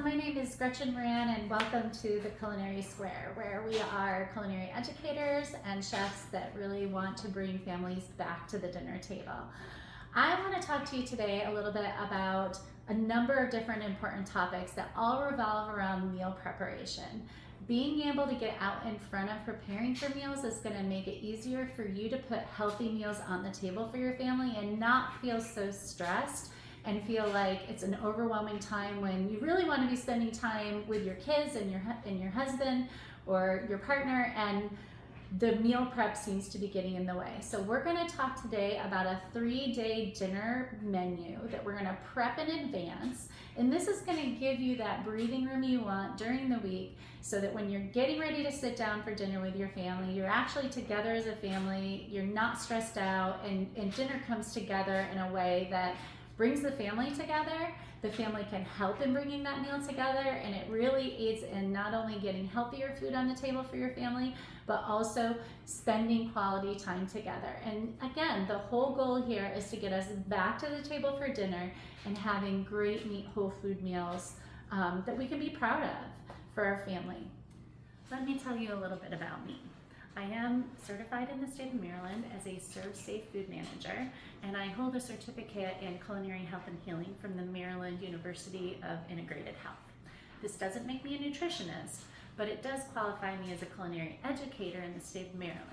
my name is Gretchen Moran, and welcome to the Culinary Square, where we are culinary educators and chefs that really want to bring families back to the dinner table. I want to talk to you today a little bit about a number of different important topics that all revolve around meal preparation. Being able to get out in front of preparing for meals is going to make it easier for you to put healthy meals on the table for your family and not feel so stressed and feel like it's an overwhelming time when you really want to be spending time with your kids and your husband or your partner, and the meal prep seems to be getting in the way. So we're going to talk today about a 3-day dinner menu that we're going to prep in advance, and this is going to give you that breathing room you want during the week so that when you're getting ready to sit down for dinner with your family, you're actually together as a family, you're not stressed out, and dinner comes together in a way that brings the family together. The family can help in bringing that meal together, and it really aids in not only getting healthier food on the table for your family, but also spending quality time together. And again, the whole goal here is to get us back to the table for dinner and having great whole food meals that we can be proud of for our family. Let me tell you a little bit about me. I am certified in the state of Maryland as a ServSafe food manager, and I hold a certificate in culinary health and healing from the Maryland University of Integrated Health. This doesn't make me a nutritionist, but it does qualify me as a culinary educator in the state of Maryland.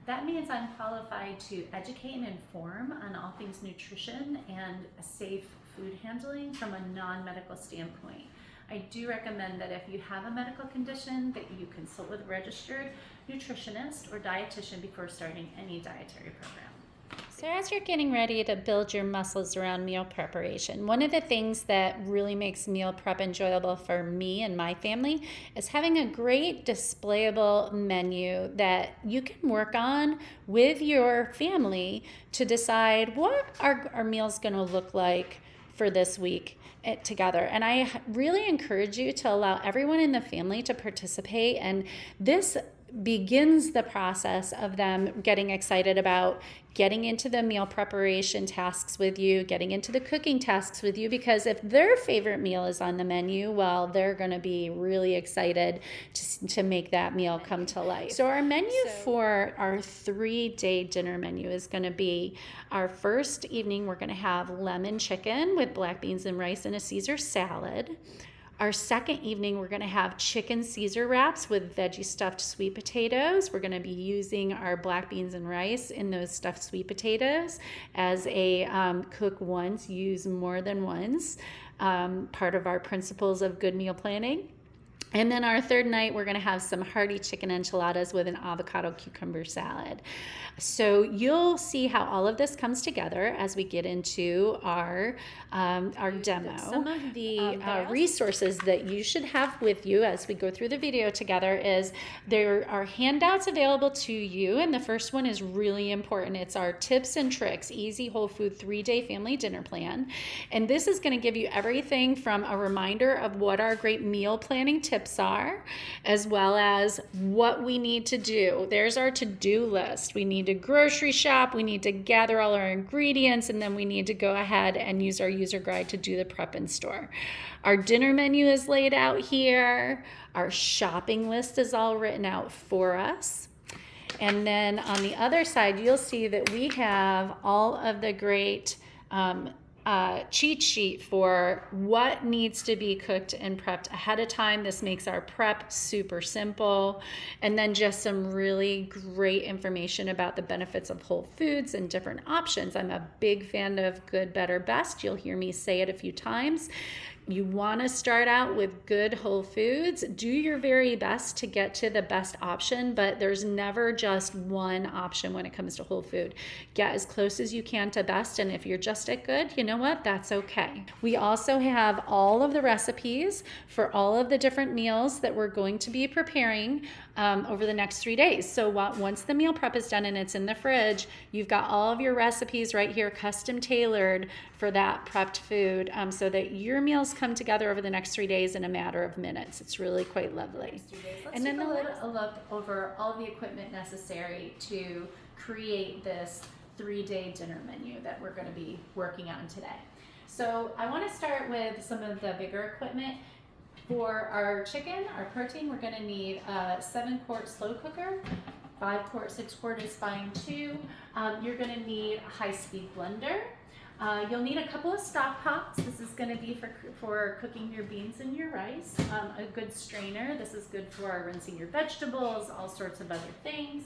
That means I'm qualified to educate and inform on all things nutrition and safe food handling from a non-medical standpoint. I do recommend that if you have a medical condition that you consult with a registered nutritionist or dietitian before starting any dietary program. So as you're getting ready to build your muscles around meal preparation, one of the things that really makes meal prep enjoyable for me and my family is having a great displayable menu that you can work on with your family to decide what our meal's going to look like for this week together. And I really encourage you to allow everyone in the family to participate, and this begins the process of them getting excited about getting into the meal preparation tasks with you, getting into the cooking tasks with you, because if their favorite meal is on the menu, well, they're going to be really excited to make that meal come to life. So our menu for our 3-day dinner menu is going to be our first evening, we're going to have lemon chicken with black beans and rice and a Caesar salad. Our second evening, we're going to have chicken Caesar wraps with veggie stuffed sweet potatoes. We're going to be using our black beans and rice in those stuffed sweet potatoes as a cook once, use more than once, part of our principles of good meal planning. And then our third night, we're going to have some hearty chicken enchiladas with an avocado cucumber salad. So you'll see how all of this comes together as we get into our demo. Some of the resources that you should have with you as we go through the video together is there are handouts available to you, and the first one is really important. It's our tips and tricks, easy whole food 3-day family dinner plan. And this is going to give you everything from a reminder of what our great meal planning tips are, as well as what we need to do. There's our to-do list. We need to grocery shop, we need to gather all our ingredients, and then we need to go ahead and use our user guide to do the prep in store. Our dinner menu is laid out here. Our shopping list is all written out for us. And then on the other side, you'll see that we have all of the great cheat sheet for what needs to be cooked and prepped ahead of time. This makes our prep super simple. And then just some really great information about the benefits of whole foods and different options. I'm a big fan of good, better, best. You'll hear me say it a few times. You want to start out with good whole foods. Do your very best to get to the best option, but there's never just one option when it comes to whole food. Get as close as you can to best, and if you're just at good, you know what? That's okay. We also have all of the recipes for all of the different meals that we're going to be preparing over the next 3 days. So once the meal prep is done and it's in the fridge, you've got all of your recipes right here, custom tailored for that prepped food, so that your meals come together over the next 3 days in a matter of minutes. It's really quite lovely. And then a look over all the equipment necessary to create this 3-day dinner menu that we're going to be working on today. So I want to start with some of the bigger equipment. For our chicken, our protein, we're gonna need a 7-quart slow cooker. 5-quart, 6-quart is fine too. You're gonna need a high-speed blender. You'll need a couple of stock pots. This is going to be for cooking your beans and your rice. A good strainer. This is good for rinsing your vegetables, all sorts of other things.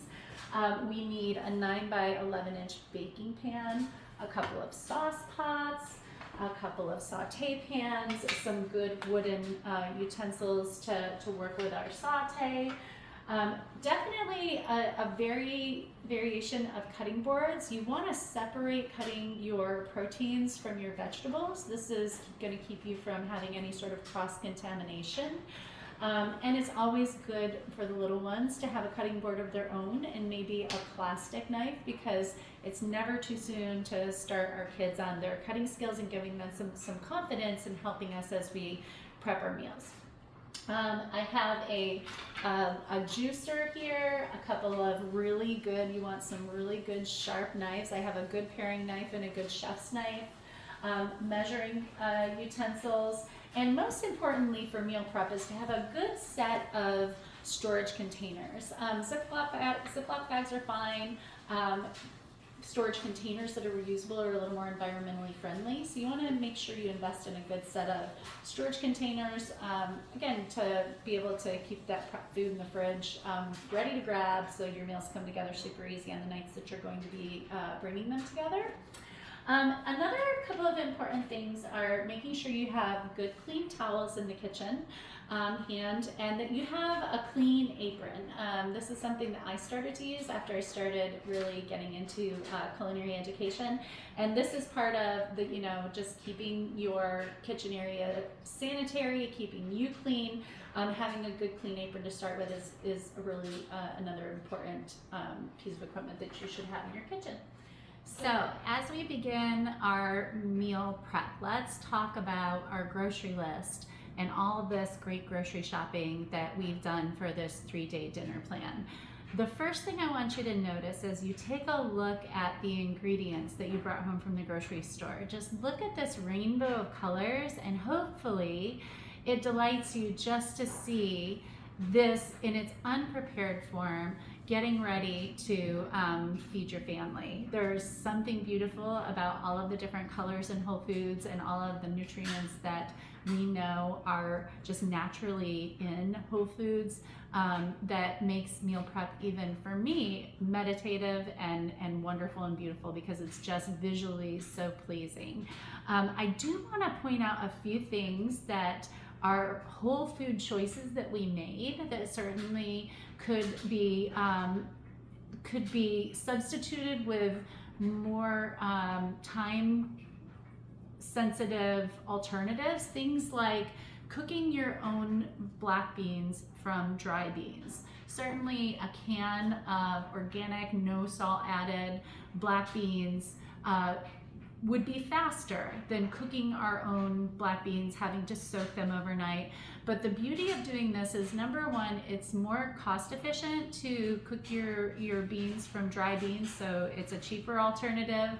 We need a 9 by 11 inch baking pan, a couple of sauce pots, a couple of saute pans, some good wooden utensils to work with our saute. Definitely a variation of cutting boards. You want to separate cutting your proteins from your vegetables. This is going to keep you from having any sort of cross-contamination. And it's always good for the little ones to have a cutting board of their own and maybe a plastic knife, because it's never too soon to start our kids on their cutting skills and giving them some confidence in helping us as we prep our meals. I have a juicer here, a couple of really good, you want some really good sharp knives. I have a good paring knife and a good chef's knife, measuring utensils, and most importantly for meal prep is to have a good set of storage containers. Ziploc bags are fine. Storage containers that are reusable are a little more environmentally friendly. So you want to make sure you invest in a good set of storage containers, again, to be able to keep that prep food in the fridge ready to grab, so your meals come together super easy on the nights that you're going to be bringing them together. Another couple of important things are making sure you have good clean towels in the kitchen on hand, and that you have a clean apron. This is something that I started to use after I started really getting into culinary education, and this is part of the, just keeping your kitchen area sanitary, keeping you clean. Having a good clean apron to start with is really another important piece of equipment that you should have in your kitchen. So as we begin our meal prep, let's talk about our grocery list and all of this great grocery shopping that we've done for this 3-day dinner plan. The first thing I want you to notice is you take a look at the ingredients that you brought home from the grocery store. Just look at this rainbow of colors, and hopefully it delights you just to see this in its unprepared form, getting ready to feed your family. There's something beautiful about all of the different colors in Whole Foods and all of the nutrients that we know are just naturally in Whole Foods, that makes meal prep, even for me, meditative and wonderful and beautiful, because it's just visually so pleasing. I do want to point out a few things that are whole food choices that we made that certainly could be substituted with more time sensitive alternatives. Things like cooking your own black beans from dry beans. Certainly a can of organic, no salt added black beans would be faster than cooking our own black beans, having to soak them overnight. But the beauty of doing this is, number one, it's more cost efficient to cook your beans from dry beans, so it's a cheaper alternative.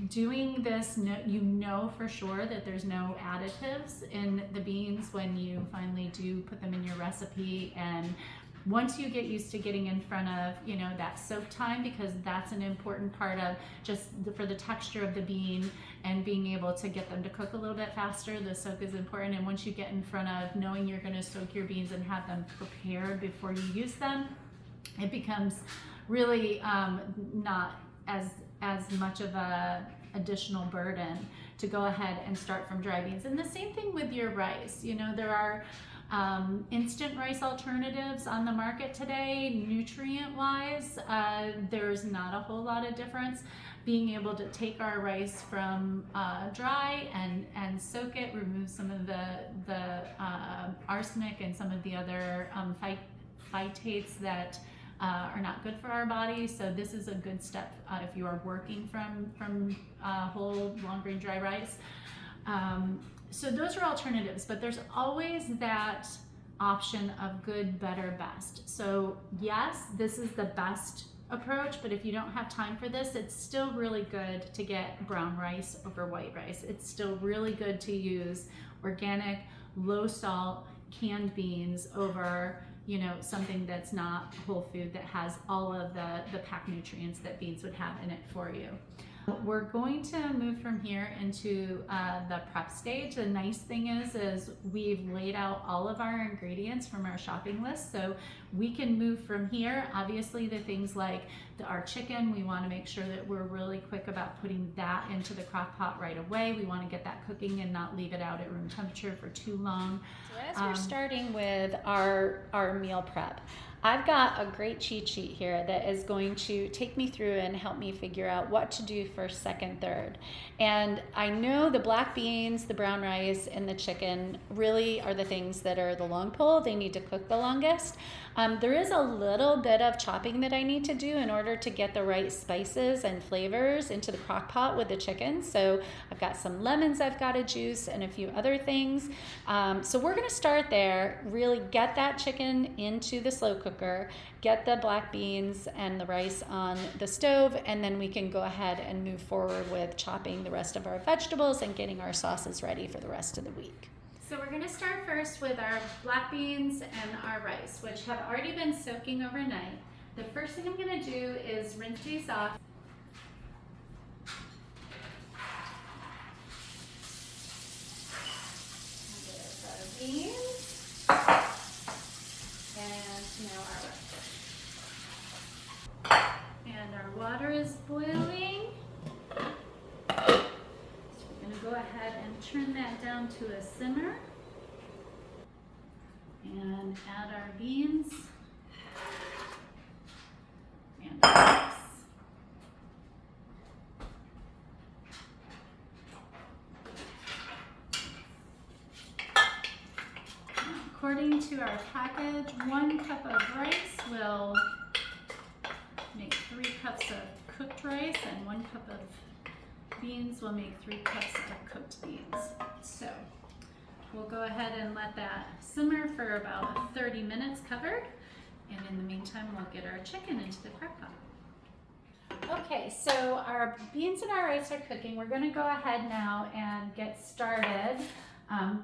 Doing this, you know for sure that there's no additives in the beans when you finally do put them in your recipe. And once you get used to getting in front of, that soak time, because that's an important part of just for the texture of the bean and being able to get them to cook a little bit faster, the soak is important. And once you get in front of knowing you're going to soak your beans and have them prepared before you use them, it becomes really not as much of a additional burden to go ahead and start from dry beans. And the same thing with your rice. There are instant rice alternatives on the market today. Nutrient wise, there's not a whole lot of difference. Being able to take our rice from dry and soak it, remove some of the arsenic and some of the other phytates that are not good for our body. So this is a good step if you are working from whole long grain dry rice. So those are alternatives, but there's always that option of good, better, best. So yes, this is the best approach, but if you don't have time for this, it's still really good to get brown rice over white rice. It's still really good to use organic low salt canned beans over, you know, something that's not whole food that has all of the packed nutrients that beans would have in it for you. We're going to move from here into the prep stage. The nice thing is we've laid out all of our ingredients from our shopping list, so we can move from here. Obviously, the things like our chicken, we want to make sure that we're really quick about putting that into the crock pot right away. We want to get that cooking and not leave it out at room temperature for too long. So as we're starting with our meal prep, I've got a great cheat sheet here that is going to take me through and help me figure out what to do first, second, third. And I know the black beans, the brown rice, and the chicken really are the things that are the long pole. They need to cook the longest. There is a little bit of chopping that I need to do in order to get the right spices and flavors into the crock pot with the chicken. So I've got some lemons I've got to juice and a few other things. So we're going to start there, really get that chicken into the slow cooker, get the black beans and the rice on the stove, and then we can go ahead and move forward with chopping the rest of our vegetables and getting our sauces ready for the rest of the week. So we're going to start first with our black beans and our rice, which have already been soaking overnight. The first thing I'm going to do is rinse these off. There's our beans and now our rice. And our water is boiling. Go ahead and turn that down to a simmer and add our beans and rice. According to our package, 1 cup of rice will make 3 cups of cooked rice, and 1 cup of beans will make 3 cups of cooked beans. So we'll go ahead and let that simmer for about 30 minutes covered, and in the meantime we'll get our chicken into the crock pot. Okay, so our beans and our rice are cooking. We're going to go ahead now and get started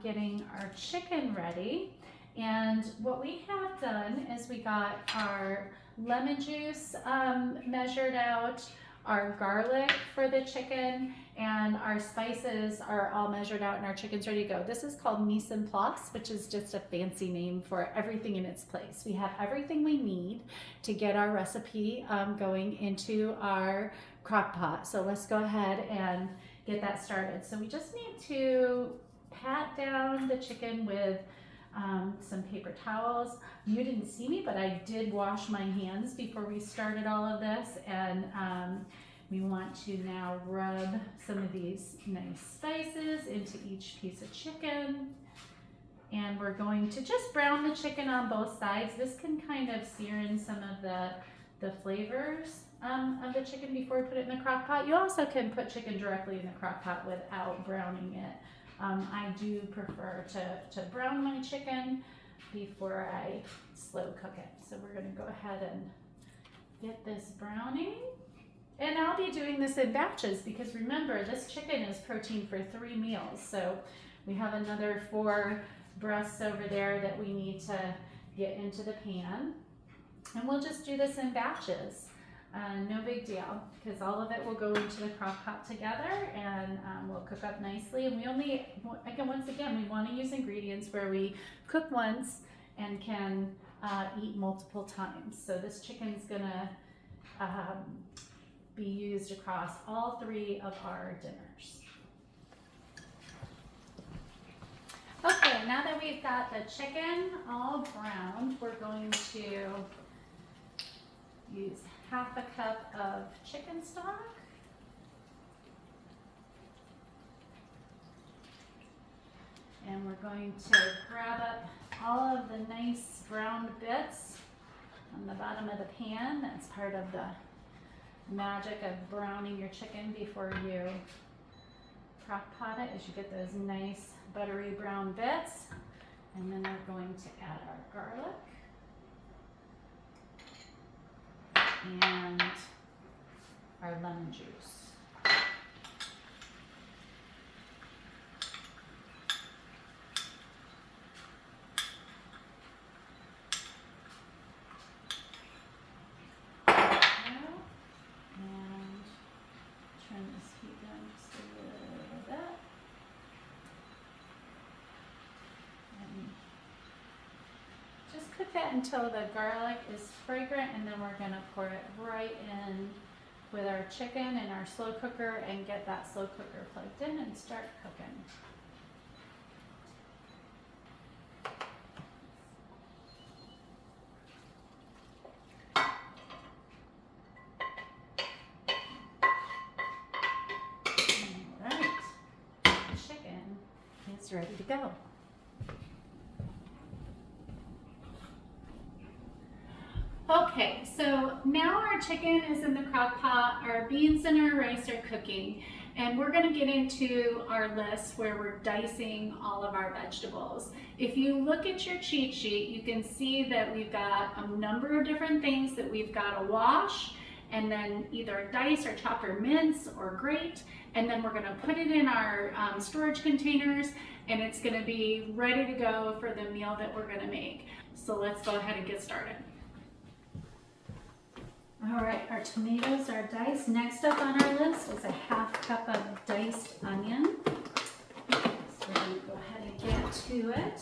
getting our chicken ready. And what we have done is we got our lemon juice measured out, our garlic for the chicken, and our spices are all measured out and our chicken's ready to go. This is called mise en place, which is just a fancy name for everything in its place. We have everything we need to get our recipe going into our crock pot. So let's go ahead and get that started. So we just need to pat down the chicken with some paper towels. You didn't see me, but I did wash my hands before we started all of this, and we want to now rub some of these nice spices into each piece of chicken, and we're going to just brown the chicken on both sides. This can kind of sear in some of the flavors of the chicken before we put it in the crock pot. You also can put chicken directly in the crock pot without browning it. I do prefer to brown my chicken before I slow cook it. So we're going to go ahead and get this browning. And I'll be doing this in batches because remember, this chicken is protein for 3 meals. So we have another 4 breasts over there that we need to get into the pan. And we'll just do this in batches. No big deal, because all of it will go into the crock pot together and will cook up nicely. And we only, once again, we want to use ingredients where we cook once and can eat multiple times. So this chicken's gonna be used across all 3 of our dinners. Okay, now that we've got the chicken all browned, we're going to use half a cup of chicken stock. And we're going to grab up all of the nice browned bits on the bottom of the pan. That's part of the magic of browning your chicken before you crock pot it, is you get those nice buttery brown bits. And then we're going to add our garlic and our lemon juice. cook that until the garlic is fragrant, and then we're gonna pour it right in with our chicken and our slow cooker and get that slow cooker plugged in and start cooking. Alright, chicken is ready to go. Okay, so now our chicken is in the crock pot, our beans and our rice are cooking, and we're gonna get into our list where we're dicing all of our vegetables. If you look at your cheat sheet, you can see that we've got a number of different things that we've got to wash, and then either dice or chop or mince or grate, and then we're gonna put it in our storage containers, and it's gonna be ready to go for the meal that we're gonna make. So let's go ahead and get started. All right, our tomatoes are diced. Next up on our list is a 1/2 cup of diced onion. So we're gonna go ahead and get to it.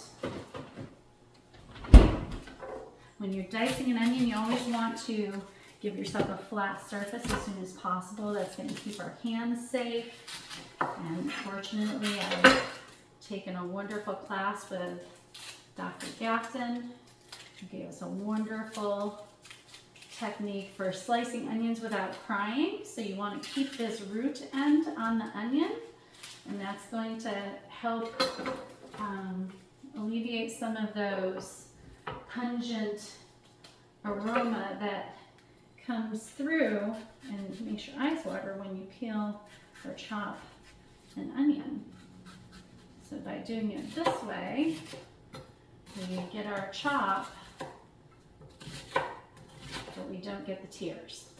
When you're dicing an onion, you always want to give yourself a flat surface as soon as possible. That's gonna keep our hands safe. And fortunately, I've taken a wonderful class with Dr. Gafton, who gave us a wonderful technique for slicing onions without crying. So you want to keep this root end on the onion, and that's going to help alleviate some of those pungent aroma that comes through, and makes your eyes water when you peel or chop an onion. So by doing it this way, we get our chop, but we don't get the tears.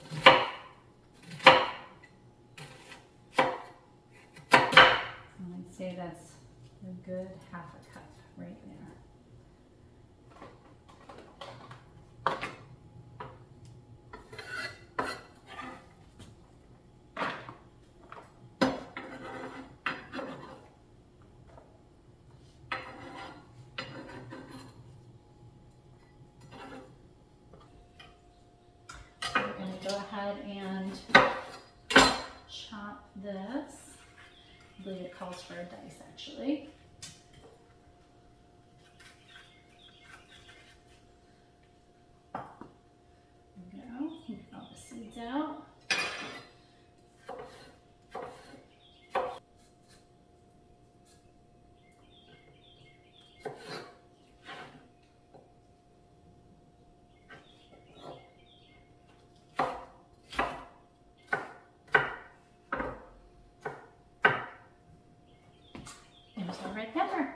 I'd say that's a good 1/2 cup right there. Go ahead and chop this. I believe it calls for a dice actually. There we go. Get all the seeds out. Red pepper.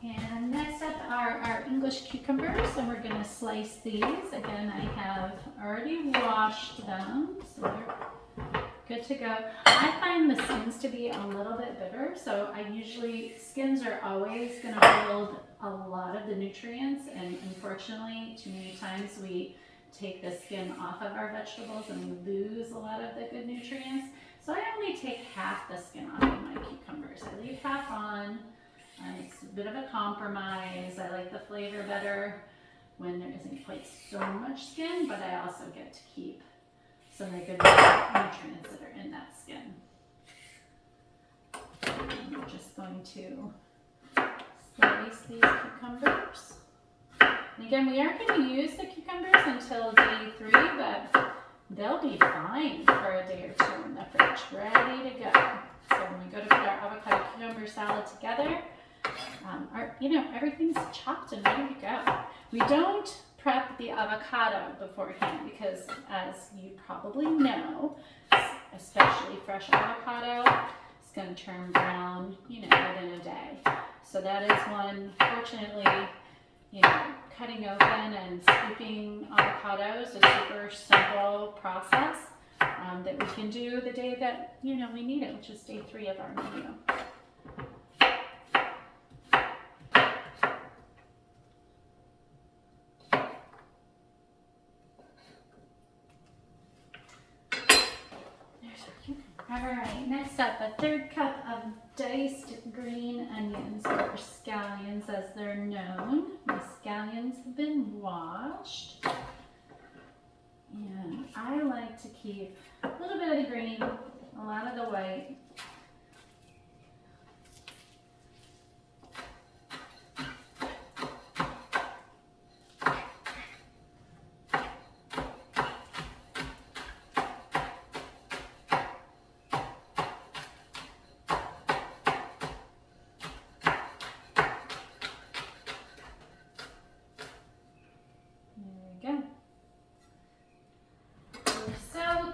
And next up are our English cucumbers, and we're going to slice these. Again, I have already washed them, so they're good to go. I find the skins to be a little bit bitter, so skins are always going to hold a lot of the nutrients, and unfortunately, too many times we take the skin off of our vegetables and we lose a lot of the good nutrients. So I only take 1/2 the skin off of my cucumbers. I leave 1/2 on. It's a bit of a compromise. I like the flavor better when there isn't quite so much skin, but I also get to keep some of the good nutrients that are in that skin. And we're just going to slice these cucumbers. And again, we aren't going to use the cucumbers until day 3, but they'll be fine for a day or 2 in the fridge, ready to go. So when we go to put our avocado cucumber salad together, everything's chopped and ready to go. We don't prep the avocado beforehand because, as you probably know, especially fresh avocado, it's going to turn brown, within a day. So that is one, fortunately, cutting open and scooping avocados is a super simple process that we can do the day that, we need it, which is day 3 of our menu. All right, next up, a 1/3 cup of diced green onions, or scallions as they're known. My scallions keep a little bit of the green, a lot of the white.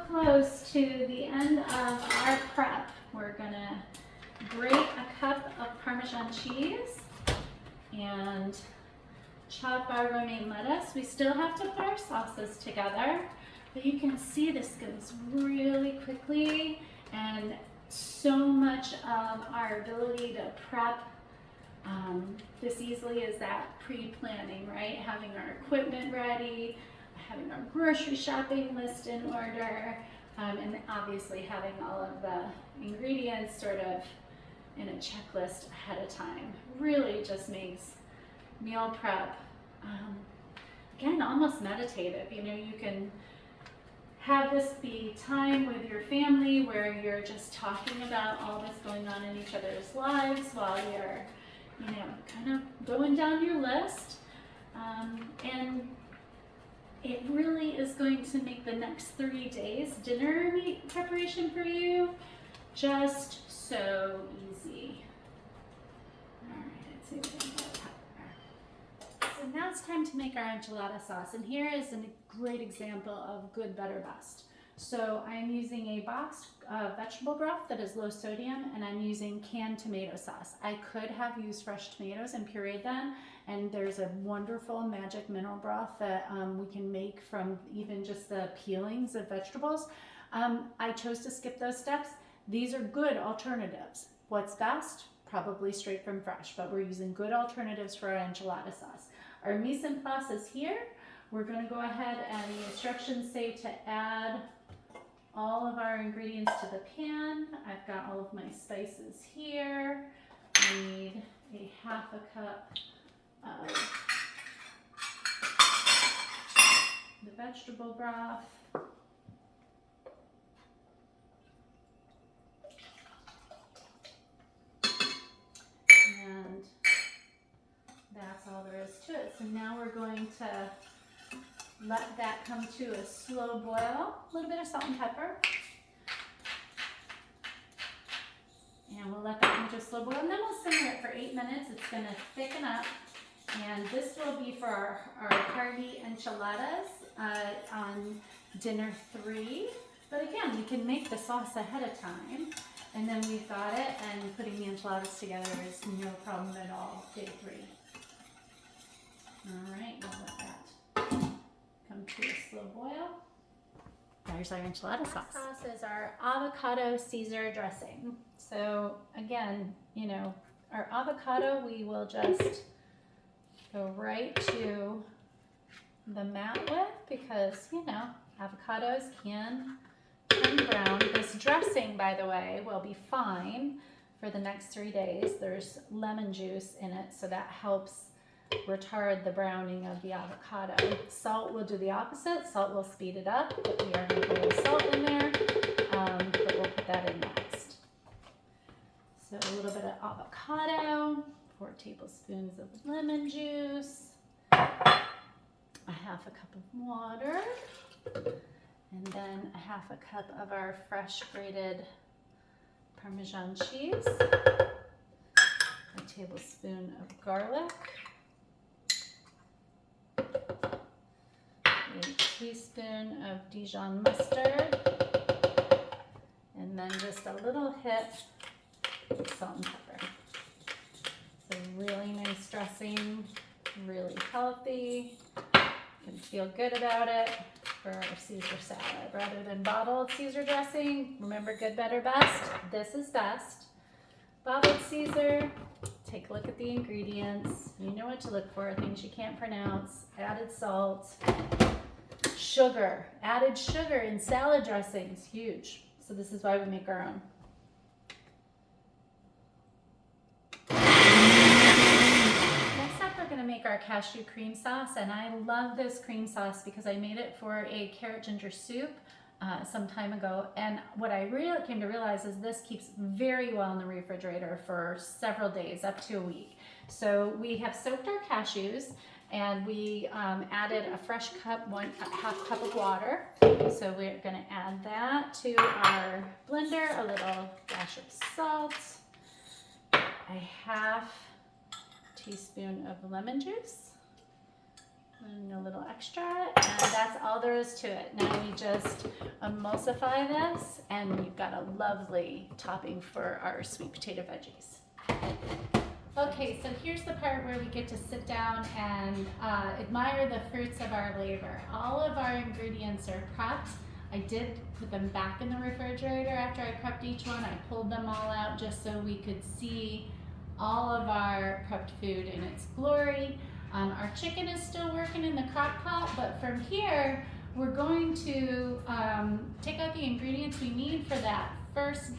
Close to the end of our prep. We're gonna grate a cup of Parmesan cheese and chop our romaine lettuce. We still have to put our sauces together, but you can see this goes really quickly, and so much of our ability to prep this easily is that pre-planning, right? Having our equipment ready, having our grocery shopping list in order, and obviously having all of the ingredients sort of in a checklist ahead of time really just makes meal prep, again, almost meditative. You know, you can have this be time with your family where you're just talking about all that's going on in each other's lives while you're, you know, kind of going down your list. And it really is going to make the next 3 days dinner meat preparation for you just so easy. All right, let's see what I can get. So now it's time to make our enchilada sauce, and here is a great example of good, better, best. So I'm using a boxed vegetable broth that is low sodium, and I'm using canned tomato sauce. I could have used fresh tomatoes and pureed them, and there's a wonderful magic mineral broth that we can make from even just the peelings of vegetables. I chose to skip those steps. These are good alternatives. What's best? Probably straight from fresh, but we're using good alternatives for our enchilada sauce. Our mise en place is here. We're going to go ahead, and the instructions say to add all of our ingredients to the pan. I've got all of my spices here. I need a half a cup of the vegetable broth. And that's all there is to it. So now we're going to let that come to a slow boil. A little bit of salt and pepper. And we'll let that come to a slow boil, and then we'll simmer it for 8 minutes. It's going to thicken up, and this will be for our hearty enchiladas on dinner 3. But again, we can make the sauce ahead of time, and then we've got it, and putting the enchiladas together is no problem at all, day 3. All right, we'll let that come to a slow boil. There's our enchilada sauce. Sauce is our avocado Caesar dressing. So again, you know, our avocado, we will just go right to the mat with, because, you know, avocados can turn brown. This dressing, by the way, will be fine for the next 3 days. There's lemon juice in it, so that helps retard the browning of the avocado. Salt will do the opposite. Salt will speed it up, but we are going to put a little salt in there, but we'll put that in next. So a little bit of avocado, 4 tablespoons of lemon juice, a half a cup of water, and then a half a cup of our fresh grated Parmesan cheese, a tablespoon of garlic, a teaspoon of Dijon mustard, and then just a little hit of salt and pepper. It's a really nice dressing, really healthy. You can feel good about it for our Caesar salad. Rather than bottled Caesar dressing, remember good, better, best. This is best. Bottled Caesar, take a look at the ingredients. You know what to look for, things you can't pronounce, added salt, sugar. Added sugar in salad dressings, huge. So this is why we make our own. Next up, we're going to make our cashew cream sauce, and I love this cream sauce because I made it for a carrot ginger soup some time ago, and what I really came to realize is this keeps very well in the refrigerator for several days, up to a week. So we have soaked our cashews, and we added a fresh cup, half cup of water. So we're going to add that to our blender, a little dash of salt, a half teaspoon of lemon juice, and a little extra, and that's all there is to it. Now we just emulsify this, and we've got a lovely topping for our sweet potato veggies. Okay, so here's the part where we get to sit down and admire the fruits of our labor. All of our ingredients are prepped. I did put them back in the refrigerator after I prepped each one. I pulled them all out just so we could see all of our prepped food in its glory. Our chicken is still working in the crock pot, but from here, we're going to take out the ingredients we need for that first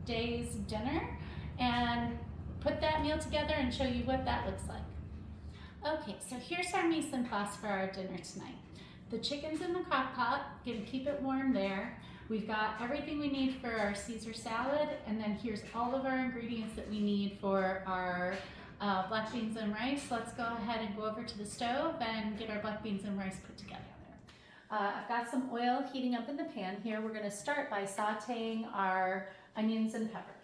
day's dinner and put that meal together and show you what that looks like. Okay, so here's our mise en place for our dinner tonight. The chicken's in the crock pot, gonna keep it warm there. We've got everything we need for our Caesar salad, and then here's all of our ingredients that we need for our black beans and rice. Let's go ahead and go over to the stove and get our black beans and rice put together. I've got some oil heating up in the pan here. We're gonna start by sauteing our onions and peppers.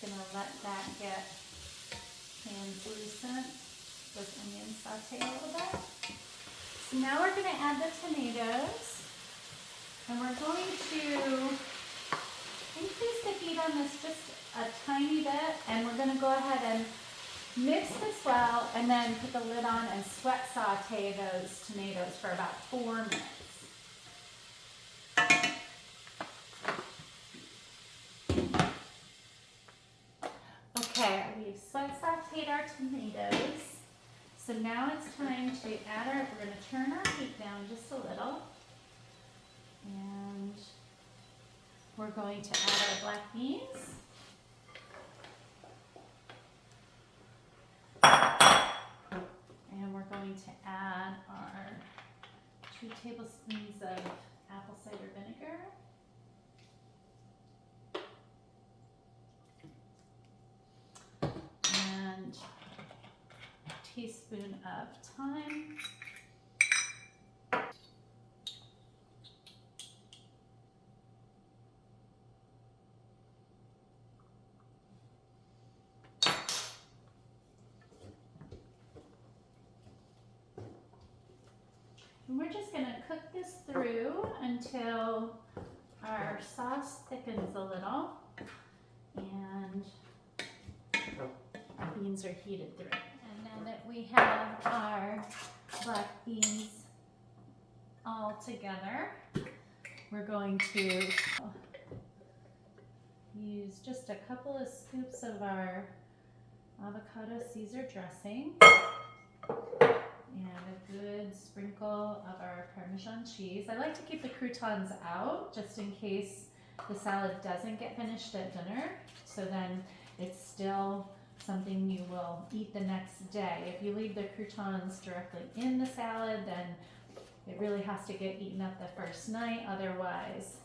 Gonna let that get translucent, those onions saute a little bit. So now we're gonna add the tomatoes, and we're going to increase the heat on this just a tiny bit, and we're gonna go ahead and mix this well, and then put the lid on and sweat saute those tomatoes for about 4 minutes. Okay, we've sweat sauteed our tomatoes. So now it's time to add we're going to turn our heat down just a little. And we're going to add our black beans. And we're going to add our 2 tablespoons of apple cider vinegar. And a teaspoon of thyme. And we're just going to cook this through until our sauce thickens a little and our beans are heated through. And now that we have our black beans all together, we're going to use just a couple of scoops of our avocado Caesar dressing and a good sprinkle of our Parmesan cheese. I like to keep the croutons out just in case the salad doesn't get finished at dinner, so then it's still something you will eat the next day. If you leave the croutons directly in the salad, then it really has to get eaten up the first night, otherwise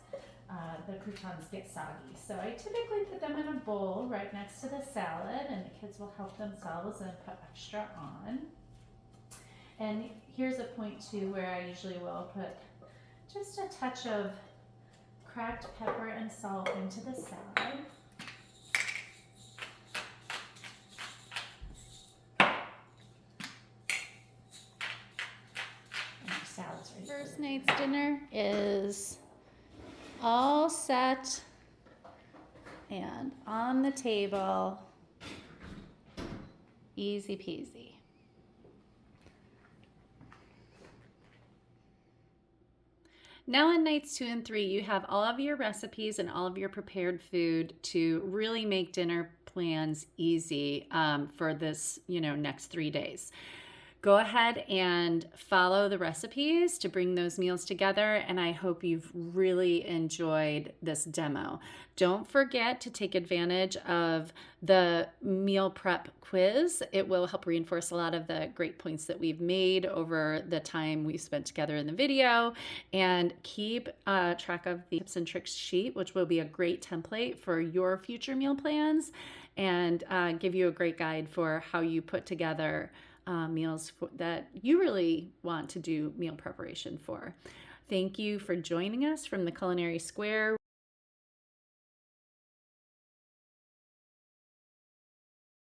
the croutons get soggy. So I typically put them in a bowl right next to the salad, and the kids will help themselves and put extra on. And here's a point too where I usually will put just a touch of cracked pepper and salt into the salad. And our salad's ready. First night's dinner is all set and on the table. Easy peasy. Now in nights 2 and 3, you have all of your recipes and all of your prepared food to really make dinner plans easy for this, next 3 days. Go ahead and follow the recipes to bring those meals together, and I hope you've really enjoyed this demo. Don't forget to take advantage of the meal prep quiz. It will help reinforce a lot of the great points that we've made over the time we've spent together in the video, and keep track of the tips and tricks sheet, which will be a great template for your future meal plans and give you a great guide for how you put together meals that you really want to do meal preparation for. Thank you for joining us from the Culinary Square.